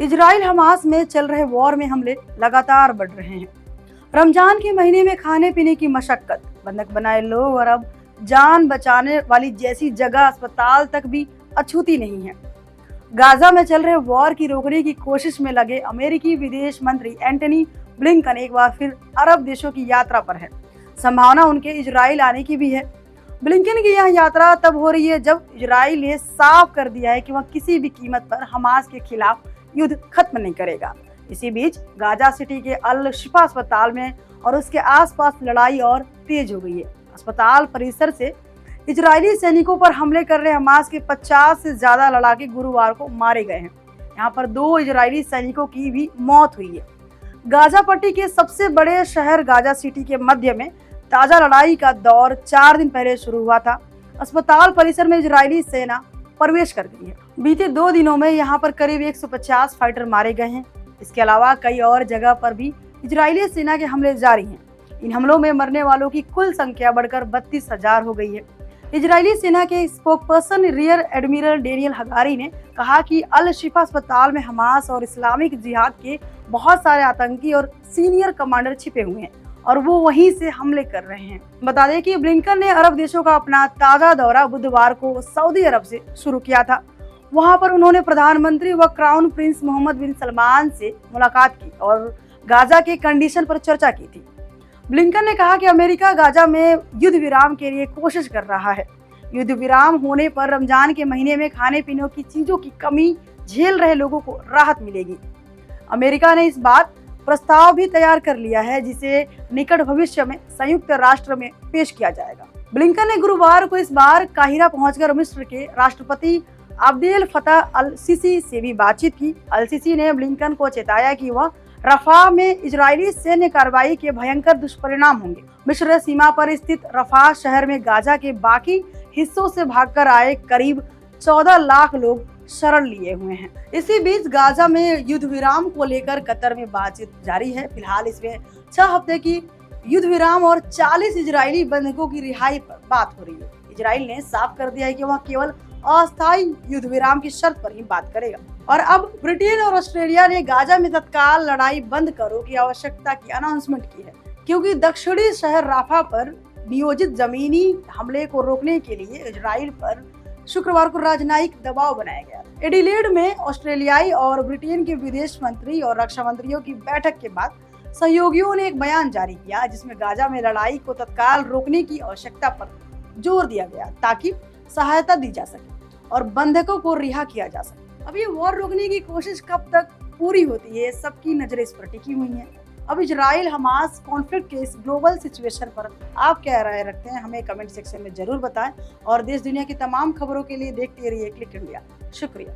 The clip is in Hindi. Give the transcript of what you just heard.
इजराइल हमास में चल रहे वॉर में हमले लगातार बढ़ रहे हैं। रमजान के महीने में खाने पीने की मशक्कत, बंधक बनाए लोग और अब जान बचाने वाली जैसी जगह अस्पताल तक भी अछूती नहीं है। गाजा में चल रहे वॉर की रोकने की कोशिश में लगे अमेरिकी विदेश मंत्री एंटनी ब्लिंकन एक बार फिर अरब देशों की यात्रा पर है। संभावना उनके इजराइल आने की भी है। ब्लिंकन की यह यात्रा तब हो रही है जब इजराइल ने साफ कर दिया है कि वह किसी भी कीमत पर हमास के खिलाफ युद्ध खत्म नहीं करेगा। इसी बीच गाजा सिटी के अल शिफा अस्पताल में और उसके आसपास लड़ाई और तेज हो गई है। अस्पताल परिसर से इजरायली सैनिकों पर हमले कर रहे हमास के 50 से ज्यादा लड़ाके गुरुवार को मारे गए हैं। यहाँ पर 2 इजरायली सैनिकों की भी मौत हुई है। गाजा पट्टी के सबसे बड़े शहर गाजा सिटी के मध्य में ताजा लड़ाई का दौर 4 दिन पहले शुरू हुआ था। अस्पताल परिसर में इजरायली सेना प्रवेश कर गई है। बीते 2 दिनों में यहाँ पर करीब 150 फाइटर मारे गए हैं। इसके अलावा कई और जगह पर भी इजरायली सेना के हमले जारी हैं। इन हमलों में मरने वालों की कुल संख्या बढ़कर 32,000 हो गई है। इजरायली सेना के spokesperson rear admiral Daniel Hagari ने कहा कि अल शिफा अस्पताल में हमास और इस्लामिक जिहाद के बहुत सारे आतंकी और सीनियर कमांडर छिपे हुए हैं और वो वहीं से हमले कर रहे हैं। बता दें कि ब्लिंकन ने अरब देशों का अपना ताजा दौरा बुधवार को सऊदी अरब से शुरू किया था। वहां पर उन्होंने प्रधानमंत्री व क्राउन प्रिंस मोहम्मद बिन सलमान से मुलाकात की और गाजा के कंडीशन पर चर्चा की थी। ब्लिंकन ने कहा कि अमेरिका गाजा में युद्ध विराम के लिए कोशिश कर रहा है। युद्ध विराम होने पर रमजान के महीने में खाने पीने की चीजों की कमी झेल रहे लोगों को राहत मिलेगी। अमेरिका ने इस बात प्रस्ताव भी तैयार कर लिया है जिसे निकट भविष्य में संयुक्त राष्ट्र में पेश किया जाएगा। ब्लिंकन ने गुरुवार को इस बार काहिरा पहुंचकर मिस्र के राष्ट्रपति अब्देल फतह अल सीसी से भी बातचीत की। अल सीसी ने ब्लिंकन को चेताया कि वह रफा में इजरायली सैन्य कार्रवाई के भयंकर दुष्परिणाम होंगे। मिस्र सीमा पर स्थित रफा शहर में गाजा के बाकी हिस्सों से भागकर आए करीब 14 लाख लोग शरण लिए हुए हैं। इसी बीच गाजा में युद्ध विराम को लेकर कतर में बातचीत जारी है। फिलहाल इसमें 6 हफ्ते की युद्ध विराम और 40 इजरायली बंधकों की रिहाई पर बात हो रही है। इजराइल ने साफ कर दिया है कि वह केवल अस्थायी युद्ध विराम की शर्त पर ही बात करेगा। और अब ब्रिटेन और ऑस्ट्रेलिया ने गाजा में तत्काल लड़ाई बंद करो की आवश्यकता की अनाउंसमेंट की है, क्योंकि दक्षिणी शहर राफा पर नियोजित जमीनी हमले को रोकने के लिए इजराइल पर शुक्रवार को राजनयिक दबाव बनाया गया। एडिलेड में ऑस्ट्रेलियाई और ब्रिटेन के विदेश मंत्री और रक्षा मंत्रियों की बैठक के बाद सहयोगियों ने एक बयान जारी किया जिसमें गाजा में लड़ाई को तत्काल रोकने की आवश्यकता पर जोर दिया गया ताकि सहायता दी जा सके और बंधकों को रिहा किया जा सके। अब ये वॉर रोकने की कोशिश कब तक पूरी होती है, सबकी नजरें इस पर टिकी हुई हैं। अब इजराइल हमास कॉन्फ्लिक्ट के इस ग्लोबल सिचुएशन पर आप क्या राय रखते हैं, हमें कमेंट सेक्शन में जरूर बताएं और देश दुनिया की तमाम खबरों के लिए देखते रहिए क्लिक इंडिया। शुक्रिया।